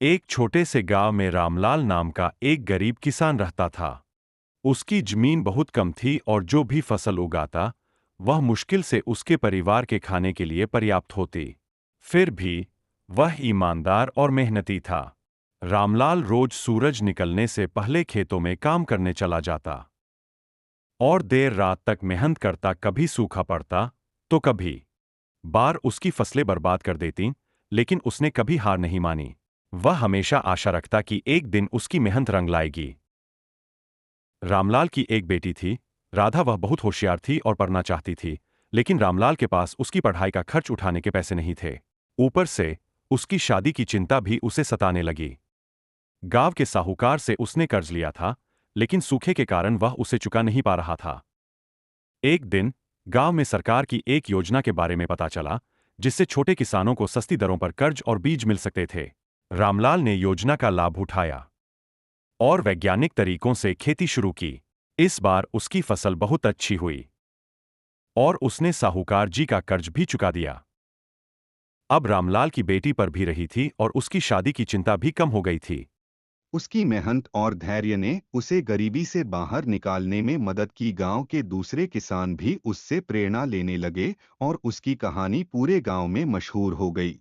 एक छोटे से गांव में रामलाल नाम का एक गरीब किसान रहता था। उसकी जमीन बहुत कम थी और जो भी फसल उगाता, वह मुश्किल से उसके परिवार के खाने के लिए पर्याप्त होती। फिर भी वह ईमानदार और मेहनती था। रामलाल रोज सूरज निकलने से पहले खेतों में काम करने चला जाता और देर रात तक मेहनत करता। कभी सूखा पड़ता तो कभी बाढ़ उसकी फसलें बर्बाद कर देती, लेकिन उसने कभी हार नहीं मानी। वह हमेशा आशा रखता कि एक दिन उसकी मेहनत रंग लाएगी। रामलाल की एक बेटी थी, राधा। वह बहुत होशियार थी और पढ़ना चाहती थी, लेकिन रामलाल के पास उसकी पढ़ाई का खर्च उठाने के पैसे नहीं थे। ऊपर से उसकी शादी की चिंता भी उसे सताने लगी। गांव के साहूकार से उसने कर्ज लिया था, लेकिन सूखे के कारण वह उसे चुका नहीं पा रहा था। एक दिन गांव में सरकार की एक योजना के बारे में पता चला, जिससे छोटे किसानों को सस्ती दरों पर कर्ज और बीज मिल सकते थे। रामलाल ने योजना का लाभ उठाया और वैज्ञानिक तरीकों से खेती शुरू की। इस बार उसकी फसल बहुत अच्छी हुई और उसने साहूकार जी का कर्ज भी चुका दिया। अब रामलाल की बेटी पर भी रही थी और उसकी शादी की चिंता भी कम हो गई थी। उसकी मेहनत और धैर्य ने उसे गरीबी से बाहर निकालने में मदद की। गांव के दूसरे किसान भी उससे प्रेरणा लेने लगे और उसकी कहानी पूरे गांव में मशहूर हो गई।